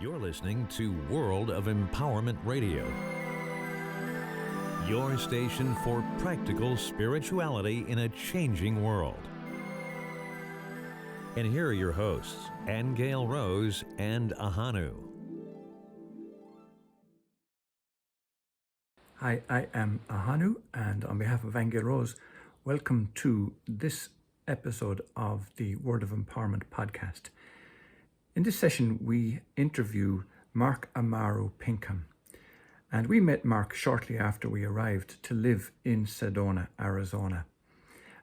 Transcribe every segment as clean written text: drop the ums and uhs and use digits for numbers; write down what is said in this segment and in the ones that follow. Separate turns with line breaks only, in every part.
You're listening to World of Empowerment Radio, your station for practical spirituality in a changing world. And here are your hosts, Aingeal Rose and Ahonu.
Hi, I am Ahonu, and on behalf of Aingeal Rose, welcome to this episode of the World of Empowerment podcast. In this session, we interview Mark Amaru Pinkham, and we met Mark shortly after we arrived to live in Sedona, Arizona.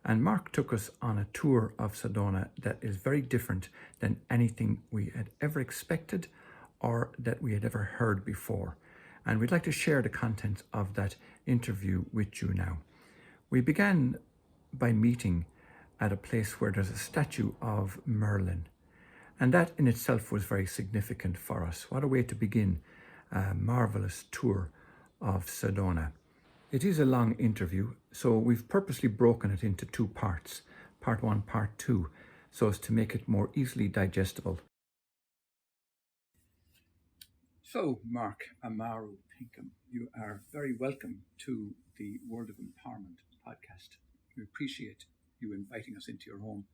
And Mark took us on a tour of Sedona that is very different than anything we had ever expected or that we had ever heard before. And we'd like to share the contents of that interview with you now. We began by meeting at a place where there's a statue of Merlin. And that in itself was very significant for us. What a way to begin a marvelous tour of Sedona. It is a long interview, so we've purposely broken it into two parts, part one, part two, so as to make it more easily digestible. So, Mark Amaru Pinkham, you are very welcome to the World of Empowerment podcast. We appreciate you inviting us into your home.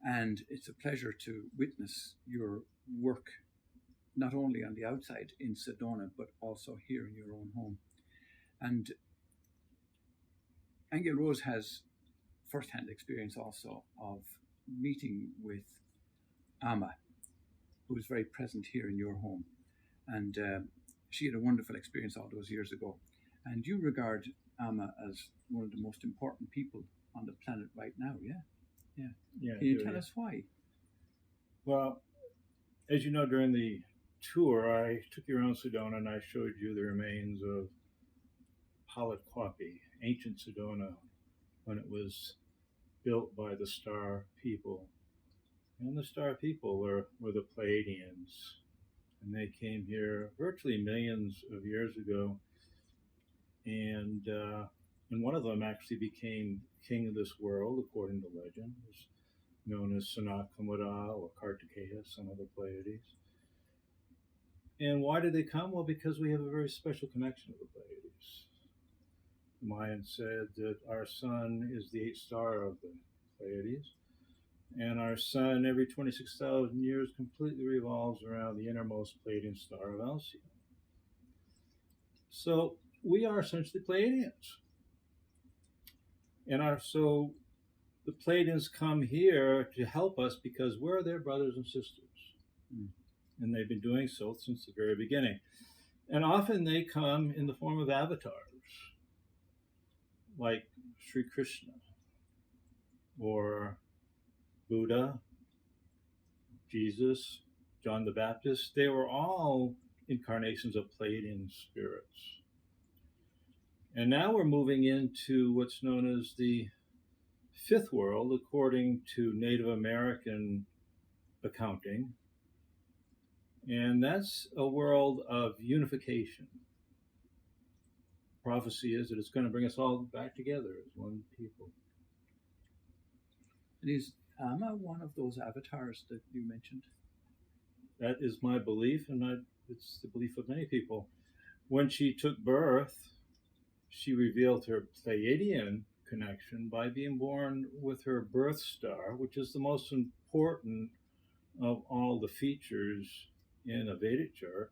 And it's a pleasure to witness your work, not only on the outside in Sedona, but also here in your own home. And Aingeal Rose has first-hand experience also of meeting with Amma, who was very present here in your home. And she had a wonderful experience all those years ago. And you regard Amma as one of the most important people on the planet right now, yeah?
Yeah.
Can you tell us why?
Well, as you know, during the tour, I took you around Sedona and I showed you the remains of Palatquapi, ancient Sedona, when it was built by the Star people. And the Star people were the Pleiadians. And they came here virtually millions of years ago. And one of them actually became king of this world, according to legend. It was known as Sennacherib or Kartikeya, son of the Pleiades. And why did they come? Well, because we have a very special connection to the Pleiades. The Mayans said that our sun is the eighth star of the Pleiades, and our sun every 26,000 years completely revolves around the innermost Pleiadian star of Alcyon. So we are essentially Pleiadians. So the Pleiadians come here to help us because we're their brothers and sisters. And they've been doing so since the very beginning. And often they come in the form of avatars, like Sri Krishna or Buddha, Jesus, John the Baptist. They were all incarnations of Pleiadian spirits. And now we're moving into what's known as the fifth world, according to Native American accounting. And that's a world of unification. Prophecy is that it's going to bring us all back together as one people.
And is Amma one of those avatars that you mentioned?
That is my belief, and it's the belief of many people. When she took birth, she revealed her Pleiadian connection by being born with her birth star, which is the most important of all the features in a Vedic chart.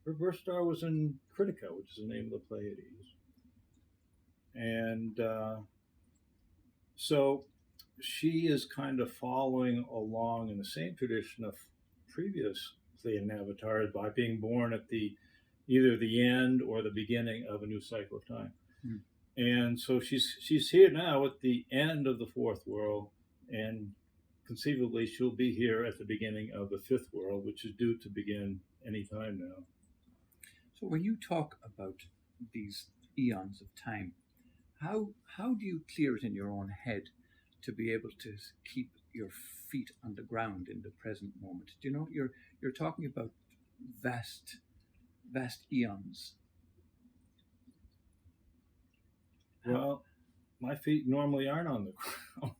Her birth star was in Kritika, which is the name of the Pleiades. And so she is kind of following along in the same tradition of previous Pleiadian avatars by being born at either the end or the beginning of a new cycle of time. And so she's here now at the end of the fourth world, and conceivably she'll be here at the beginning of the fifth world, which is due to begin any time now.
So when you talk about these eons of time, how do you clear it in your own head to be able to keep your feet on the ground in the present moment? Do you know, you're talking about vast eons.
Well, my feet normally aren't on the ground.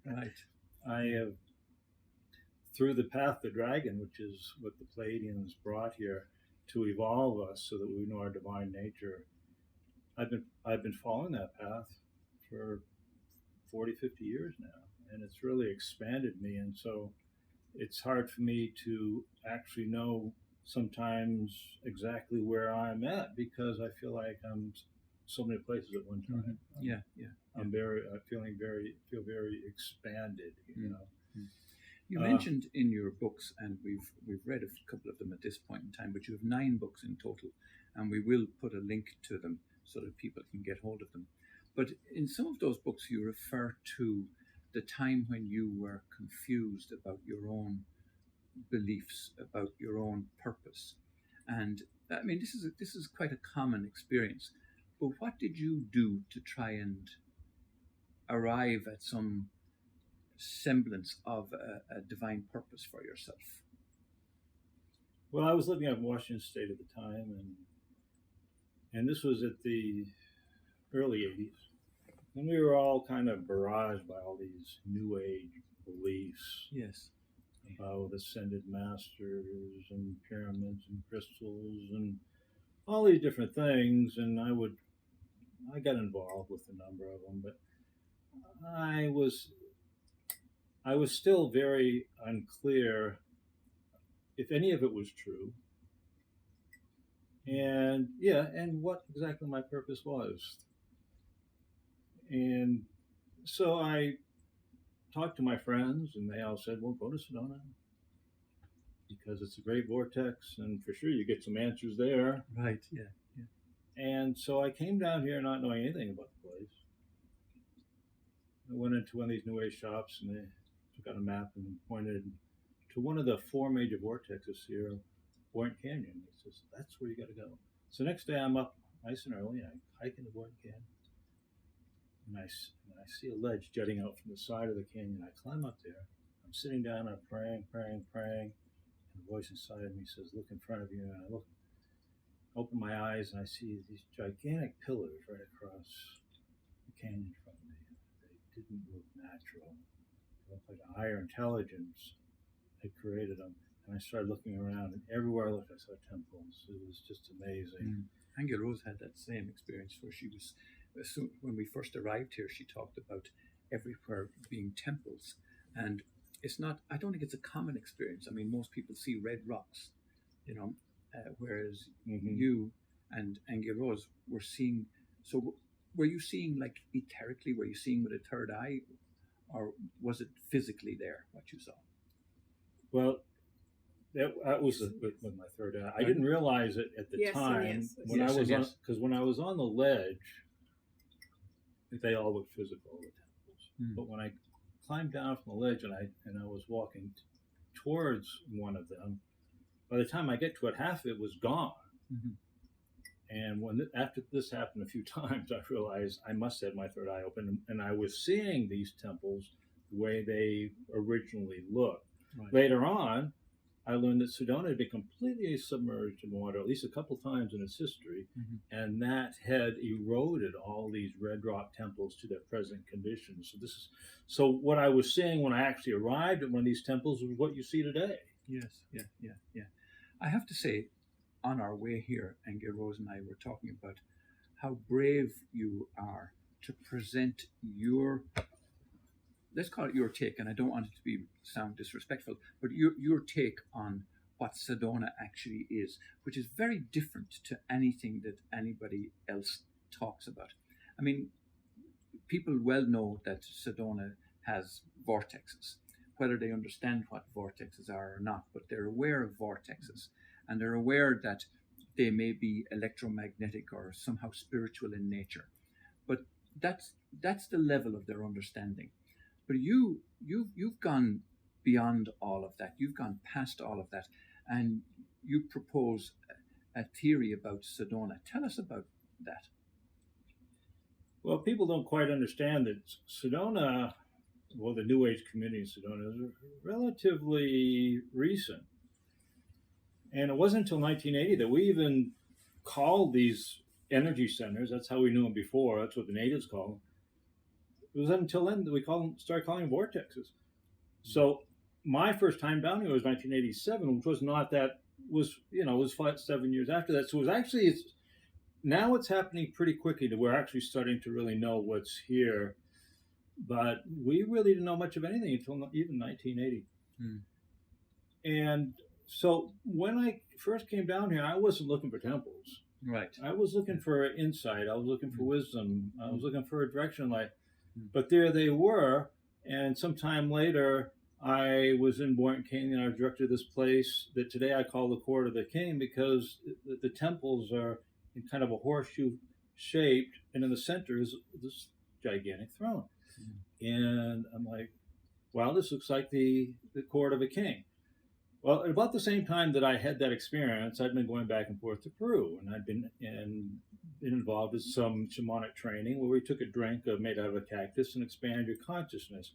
Right.
I have through the path of the dragon, which is what the Pleiadians brought here to evolve us so that we know our divine nature. I've been following that path for 40, 50 years now, and it's really expanded me. And so it's hard for me to actually know sometimes exactly where I'm at, because I feel like I'm so many places at one time. I'm feel very expanded, you know.
You mentioned in your books, and we've read a couple of them at this point in time, but you have 9 books in total, and we will put a link to them so that people can get hold of them. But in some of those books, you refer to the time when you were confused about your own beliefs, about your own purpose. And I mean, this is quite a common experience. But what did you do to try and arrive at some semblance of a divine purpose for yourself?
Well, I was living out in Washington State at the time, and this was at the early 80s. And we were all kind of barraged by all these New Age beliefs.
Yes.
About ascended masters and pyramids and crystals and all these different things. And I got involved with a number of them, but I was still very unclear if any of it was true. And what exactly my purpose was. And so I talked to my friends, and they all said, well, go to Sedona, because it's a great vortex, and for sure you get some answers there.
Right, yeah.
And so I came down here not knowing anything about the place. I went into one of these New Age shops, and they took out a map and pointed to one of the 4 major vortexes here, Boynton Canyon. He says, that's where you got to go. So next day I'm up nice and early, and I hike into Boynton Canyon. And I see a ledge jutting out from the side of the canyon. I climb up there. I'm sitting down, I'm praying. And a voice inside of me says, look in front of you. And I open my eyes, and I see these gigantic pillars right across the canyon from me. They didn't look natural. They looked like a higher intelligence had created them. And I started looking around, and everywhere I looked, I saw temples. It was just amazing.
Aingeal Rose had that same experience where she was, when we first arrived here, she talked about everywhere being temples. And it's not, I don't think it's a common experience. I mean, most people see red rocks, you know, whereas you and Aingeal Rose were seeing, so were you seeing like etherically, were you seeing with a third eye, or was it physically there, what you saw?
Well, that was with my third eye. I didn't realize it at the time when I was on, because when I was on the ledge, they all looked physical, the temples. But when I climbed down from the ledge and I was walking towards one of them, by the time I get to it, half of it was gone. And after this happened a few times, I realized I must have my third eye open, and I was seeing these temples the way they originally looked. Right. Later on, I learned that Sedona had been completely submerged in water at least a couple times in its history, and that had eroded all these red rock temples to their present conditions. So what I was seeing when I actually arrived at one of these temples was what you see today.
Yes, yeah. I have to say, on our way here, Aingeal Rose and I were talking about how brave you are to present your, let's call it your take, and I don't want it to sound disrespectful, but your take on what Sedona actually is, which is very different to anything that anybody else talks about. I mean, people well know that Sedona has vortexes, whether they understand what vortexes are or not, but they're aware of vortexes, and they're aware that they may be electromagnetic or somehow spiritual in nature. But that's the level of their understanding. But you've gone beyond all of that. You've gone past all of that, and you propose a theory about Sedona. Tell us about that.
Well, people don't quite understand that Sedona, well, the New Age community in Sedona is relatively recent. And it wasn't until 1980 that we even called these energy centers, that's how we knew them before, that's what the natives call them. It was until then that we started calling them vortexes. So my first time down here was 1987, which was not that was it was 7 years after that. So it was actually now it's happening pretty quickly. That we're actually starting to really know what's here, but we really didn't know much of anything until even 1980. And so when I first came down here, I wasn't looking for temples.
Right.
I was looking for insight. I was looking for wisdom. I was looking for a direction in life. But there they were. And sometime later, I was in Boynton King, and I was director of this place that today I call the Court of the King, because the temples are in kind of a horseshoe shaped, and in the center is this gigantic throne. And I'm like, wow, this looks like the Court of a King. Well, at about the same time that I had that experience, I'd been going back and forth to Peru, and I'd been involved in some shamanic training where we took a drink made out of a cactus and expanded your consciousness.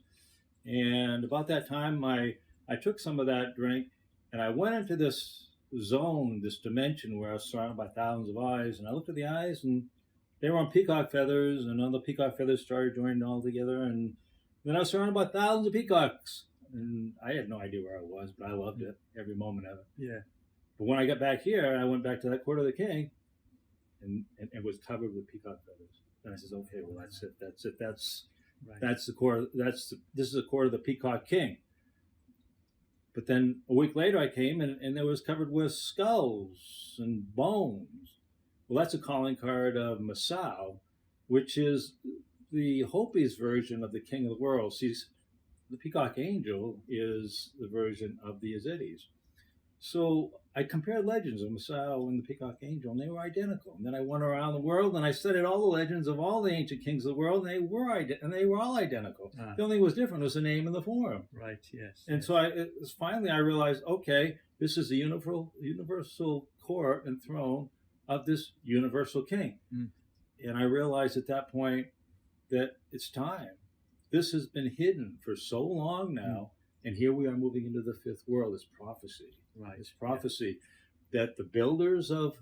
And about that time, I took some of that drink, and I went into this zone, this dimension where I was surrounded by thousands of eyes, and I looked at the eyes, and they were on peacock feathers, and all the peacock feathers started joining all together, and then I was surrounded by thousands of peacocks. And I had no idea where I was, but I loved it, every moment of it.
Yeah.
But when I got back here, I went back to that Court of the King, and it was covered with peacock feathers. And I said, okay, well, that's it. That's the Court. This is the Court of the Peacock King. But then a week later, I came, and it was covered with skulls and bones. Well, that's a calling card of Masao, which is the Hopi's version of the King of the World. See, the Peacock Angel is the version of the Yazidis. So I compared legends of Masao and the Peacock Angel, and they were identical. And then I went around the world, and I studied all the legends of all the ancient kings of the world, and they were all identical. The only thing that was different was the name and the form.
Right. Yes.
And so finally I realized, okay, this is the universal court and throne of this universal king. And I realized at that point that it's time. This has been hidden for so long now, and here we are moving into the fifth world. It's prophecy.
Right.
It's prophecy that the builders of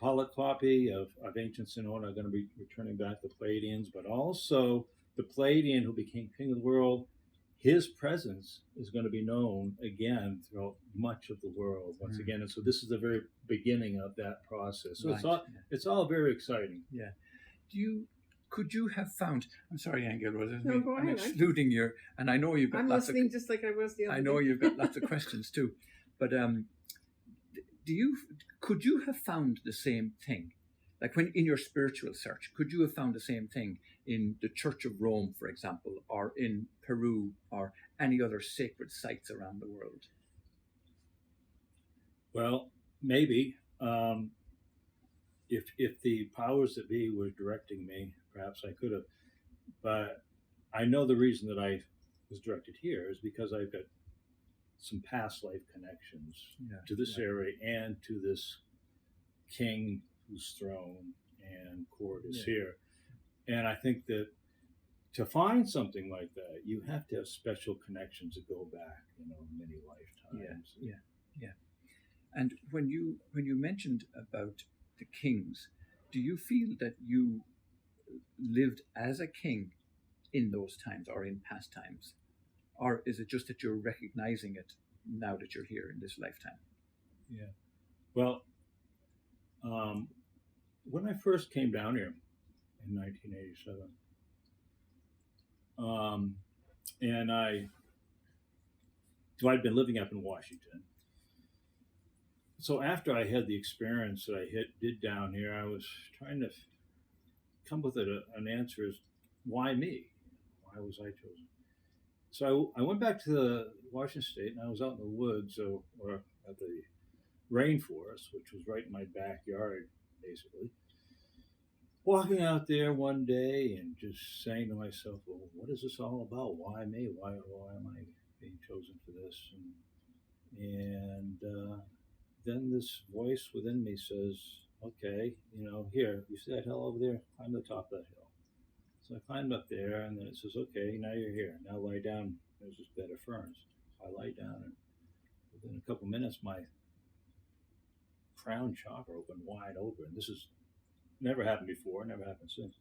Polycopy, of ancient Sonona, are going to be returning back the Pleiadians, but also the Pleiadian who became king of the world, his presence is going to be known again throughout much of the world once again. And so this is the very beginning of that process. So it's all very exciting.
Yeah. Could you have found? I'm sorry, Aingeal Rose.
No, go
I'm
ahead.
excluding you, and I know you've got
I'm
lots
listening
of.
just like I was the other
I know
day.
you've got lots of questions too, but could you have found the same thing, like when in your spiritual search? Could you have found the same thing in the Church of Rome, for example, or in Peru, or any other sacred sites around the world?
Well, maybe. If the powers that be were directing me, perhaps I could have. But I know the reason that I was directed here is because I've got some past life connections to this area and to this king whose throne and court is here. And I think that to find something like that, you have to have special connections that go back, many lifetimes.
Yeah. And when you mentioned about the kings, do you feel that you lived as a king in those times or in past times? Or is it just that you're recognizing it now that you're here in this lifetime?
Yeah. Well, when I first came down here in 1987, and I'd been living up in Washington. So after I had the experience that I did down here, I was trying to come with an answer as why me? Why was I chosen? So I went back to the Washington State, and I was out in the woods or at the rainforest, which was right in my backyard, basically. Walking out there one day and just saying to myself, well, what is this all about? Why me? Why am I being chosen for this? And then this voice within me says, okay, here, you see that hill over there? Climb the top of that hill. So I climbed up there, and then it says, okay, now you're here. Now lie down. There's this bed of ferns. So I lie down, and within a couple minutes, my crown chakra opened wide open. This has never happened before, never happened since.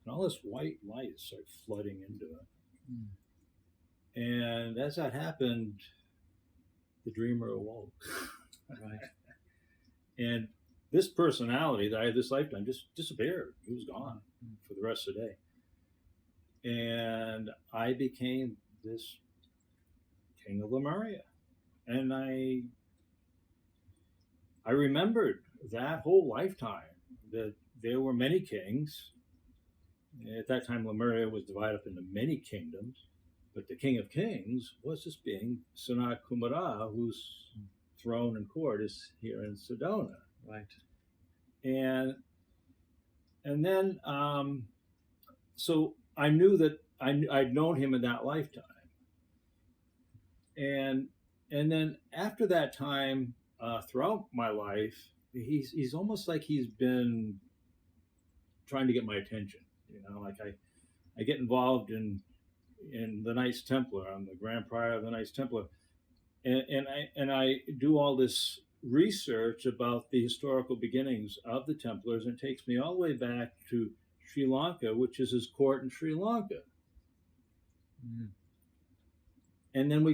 And all this white light started flooding into it. And as that happened, the dreamer awoke.
Right.
And this personality that I had this lifetime just disappeared. He was gone for the rest of the day. And I became this king of Lemuria. And I remembered that whole lifetime that there were many kings. At that time, Lemuria was divided up into many kingdoms. But the king of kings was this being Sanat Kumara, whose throne and court is here in Sedona.
Right.
And then, so I knew that I'd known him in that lifetime. And then after that time, throughout my life, he's almost like he's been trying to get my attention. You know, like I get involved in the Knights Templar. I'm the Grand Prior of the Knights Templar, and I do all this research about the historical beginnings of the Templars, and it takes me all the way back to Sri Lanka, which is his court in Sri Lanka.
Mm.
And then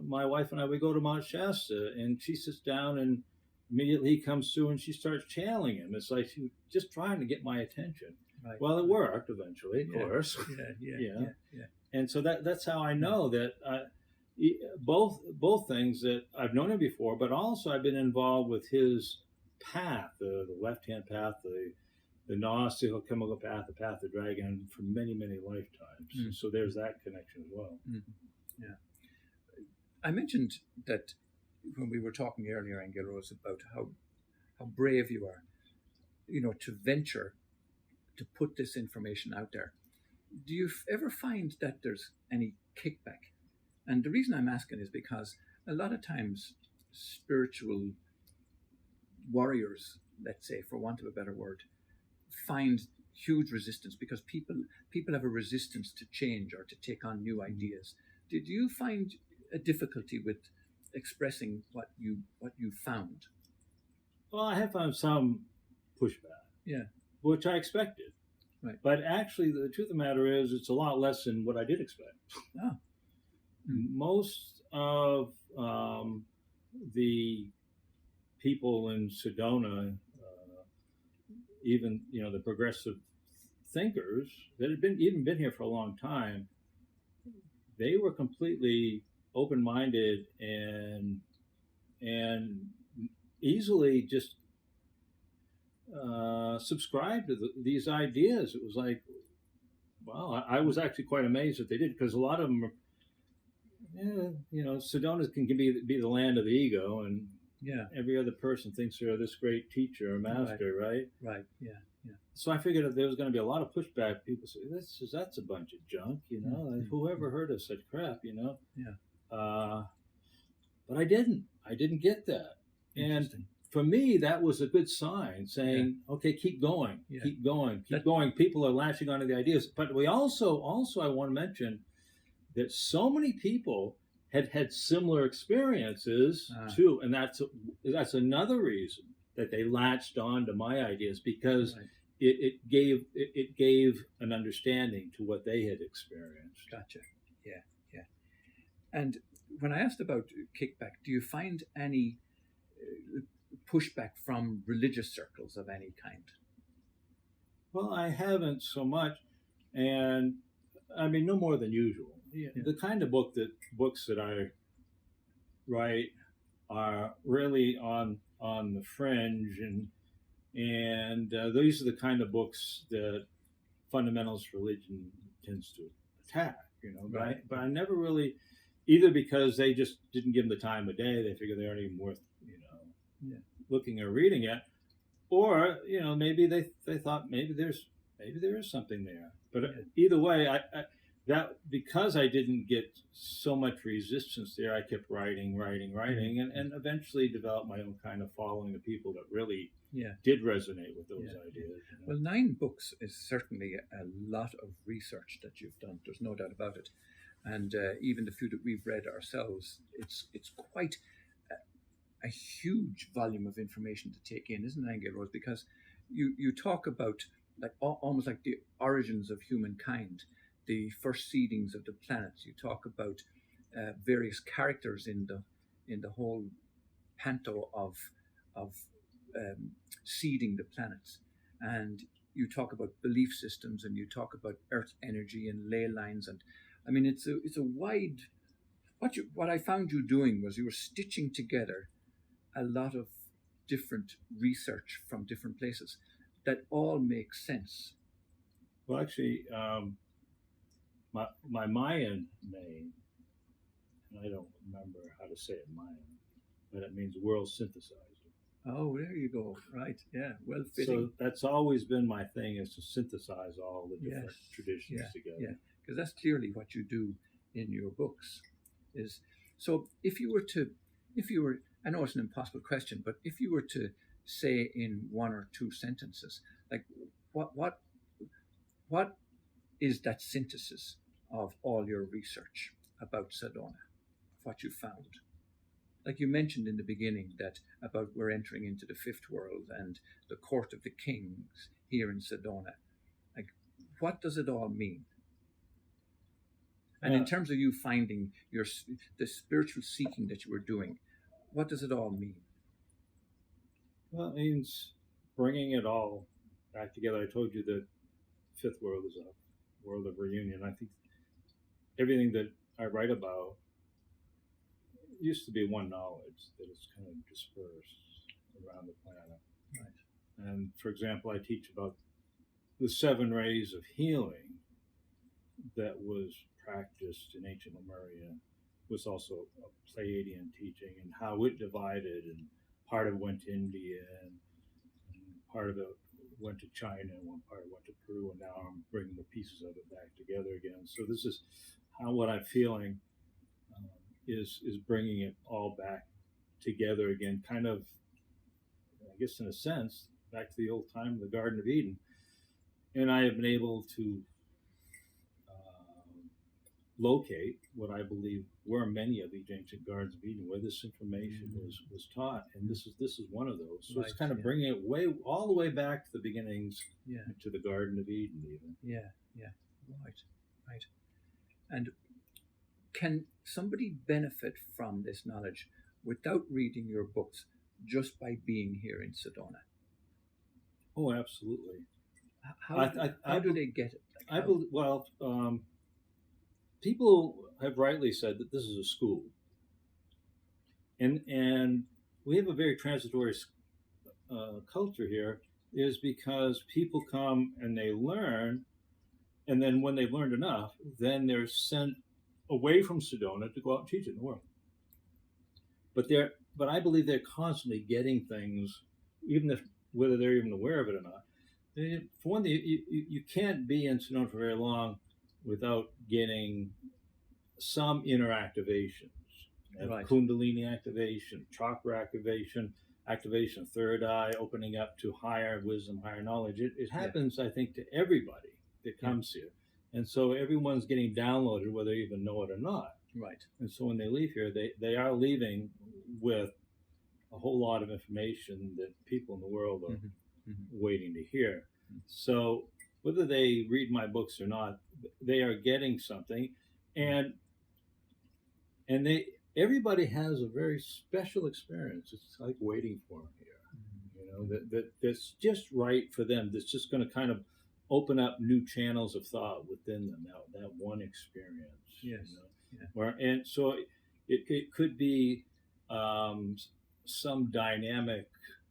my wife and I, we go to Mount Shasta, and she sits down, and immediately he comes through, and she starts channeling him. It's like she was just trying to get my attention.
Right.
Well, it worked eventually, of course.
Yeah.
And so that's how I know that both things, that I've known him before, but also I've been involved with his path, the left-hand path, the Gnostic chemical path, the path of the dragon, for many, many lifetimes.
Mm.
So there's that connection as well.
Mm. Yeah. I mentioned that when we were talking earlier, Aingeal Rose, about how brave you are, you know, to venture to put this information out there. Do you ever find that there's any kickback? And the reason I'm asking is because a lot of times spiritual warriors, let's say, for want of a better word, find huge resistance because people have a resistance to change or to take on new ideas. Did you find a difficulty with expressing what you found?
Well, I have found some pushback.
Yeah.
Which I expected.
Right.
But actually, the truth of the matter is, it's a lot less than what I did expect.
Oh. Mm.
Most of the people in Sedona, even the progressive thinkers that had been here for a long time, they were completely open-minded and easily just subscribed to these ideas. It was like, wow, I was actually quite amazed that they did, because a lot of them are, Sedona can be the land of the ego, and every other person thinks they're this great teacher or master, right?
Right. Yeah.
So I figured that there was going to be a lot of pushback. People say, that's a bunch of junk,
Mm-hmm.
Whoever heard of such crap,
Yeah.
But I didn't get that. And for me, that was a good sign, saying, okay, keep going, keep going. People are latching onto the ideas. But we also I want to mention that so many people had similar experiences too, and that's another reason that they latched on to my ideas, because it gave an understanding to what they had experienced.
Gotcha. Yeah. And when I asked about kickback, do you find any pushback from religious circles of any kind?
Well, I haven't so much, and I mean no more than usual. Yeah. The kind of books that I write are really on the fringe, and these are the kind of books that fundamentalist religion tends to attack. But I never really, either because they just didn't give them the time of day, they figure they aren't even worth looking or reading it, or maybe they thought maybe there is something there. But either way, that because I didn't get so much resistance there, I kept writing, and eventually developed my own kind of following of people that really did resonate with those ideas.
Well, 9 books is certainly a lot of research that you've done. There's no doubt about it. And even the few that we've read ourselves, it's quite a huge volume of information to take in, isn't it, Aingeal Rose? Because you talk about almost like the origins of humankind, the first seedings of the planets. You talk about various characters in the whole panto of seeding the planets, and you talk about belief systems, and you talk about Earth energy and ley lines, and I mean it's a wide. What I found you doing was you were stitching together a lot of different research from different places that all make sense.
Well, actually, my Mayan name, and I don't remember how to say it Mayan, but it means world synthesizer.
Oh, there you go. Right. Yeah. Well
So
fitting.
that's always been my thing, is to synthesize all the different
Yes.
traditions together.
Yeah. Because that's clearly what you do in your books. Is so if you were, I know it's an impossible question, but if you were to say in one or two sentences, like what is that synthesis of all your research about Sedona, what you found? Like you mentioned in the beginning that about we're entering into the fifth world and the court of the kings here in Sedona. Like, what does it all mean? And in terms of you finding the spiritual seeking that you were doing, what does it all mean?
Well, it means bringing it all back together. I told you that fifth world is a world of reunion. I think everything that I write about used to be one knowledge that is kind of dispersed around the planet.
Right.
And for example, I teach about the 7 rays of healing that was practiced in ancient Lemuria, was also a Pleiadian teaching, and how it divided, and part of it went to India, and part of it went to China, and one part went to Peru, and now I'm bringing the pieces of it back together again. So this is how what I'm feeling is bringing it all back together again, kind of, I guess in a sense, back to the old time of the Garden of Eden. And I have been able to locate what I believe were many of these ancient Gardens of Eden, where this information was taught, and this is one of those. So
Right,
it's kind of bringing it all the way back to the beginnings, to the Garden of Eden, even.
Yeah, right. And can somebody benefit from this knowledge without reading your books, just by being here in Sedona?
Oh, absolutely.
How do they get it?
People have rightly said that this is a school, and we have a very transitory culture here, is because people come and they learn, and then when they've learned enough, then they're sent away from Sedona to go out and teach it in the world. But I believe they're constantly getting things, whether they're even aware of it or not. For one thing, you can't be in Sedona for very long without getting some inner activations.
Right.
Kundalini activation, chakra activation of third eye, opening up to higher wisdom, higher knowledge. It happens, I think, to everybody that comes here. And so everyone's getting downloaded, whether they even know it or not.
Right.
And so when they leave here, they are leaving with a whole lot of information that people in the world are waiting to hear. So whether they read my books or not, they are getting something, and everybody has a very special experience. It's like waiting for them here, that's just right for them. That's just going to kind of open up new channels of thought within them. That one experience.
Yes.
And so it could be some dynamic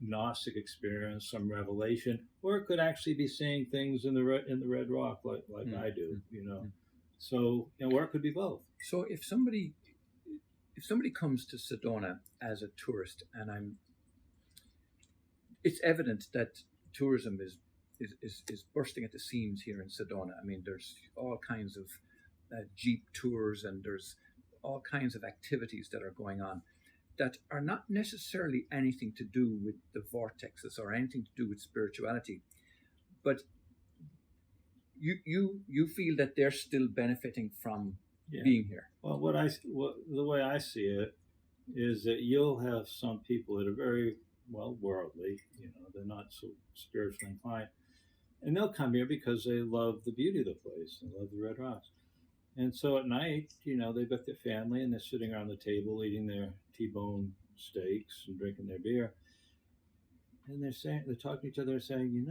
Gnostic experience, some revelation, or it could actually be seeing things in the red rock like I do, So, or it could be both.
So if somebody comes to Sedona as a tourist, and it's evident that tourism is bursting at the seams here in Sedona. I mean, there's all kinds of jeep tours, and there's all kinds of activities that are going on that are not necessarily anything to do with the vortexes or anything to do with spirituality, but you feel that they're still benefiting from being here.
Well, the way I see it is that you'll have some people that are very worldly, they're not so spiritually inclined, and they'll come here because they love the beauty of the place, they love the red rocks. And so at night, they've got their family and they're sitting around the table eating their T-bone steaks and drinking their beer. And they're talking to each other, saying,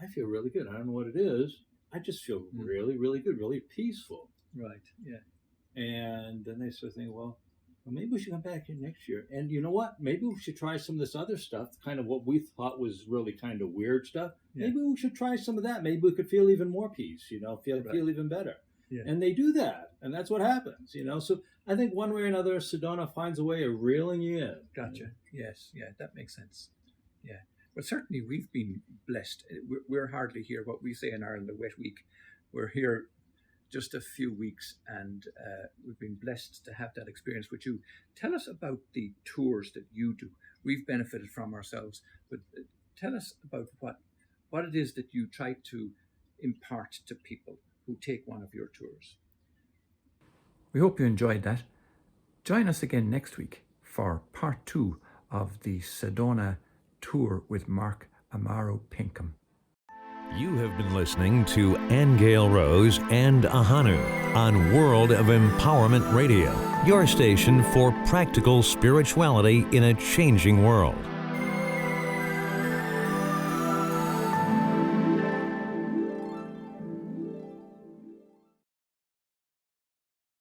I feel really good. I don't know what it is. I just feel really, really good, really peaceful.
Right. Yeah.
And then they start thinking, well, maybe we should come back here next year. And you know what? Maybe we should try some of this other stuff, kind of what we thought was really kind of weird stuff. Yeah. Maybe we should try some of that. Maybe we could feel even more peace, feel even better. Yeah. And they do that. And that's what happens, So I think one way or another, Sedona finds a way of reeling you in.
Gotcha. Yes. Yeah, that makes sense. Yeah. But certainly we've been blessed. We're hardly here, what we say in Ireland, a wet week. We're here just a few weeks, and we've been blessed to have that experience with you. Tell us about the tours that you do. We've benefited from ourselves, but tell us about what it is that you try to impart to people who take one of your tours. We hope you enjoyed that. Join us again next week for part 2 of the Sedona tour with Mark Amaru Pinkham.
You have been listening to Aingeal Rose and Ahonu on World of Empowerment Radio, your station for practical spirituality in a changing world.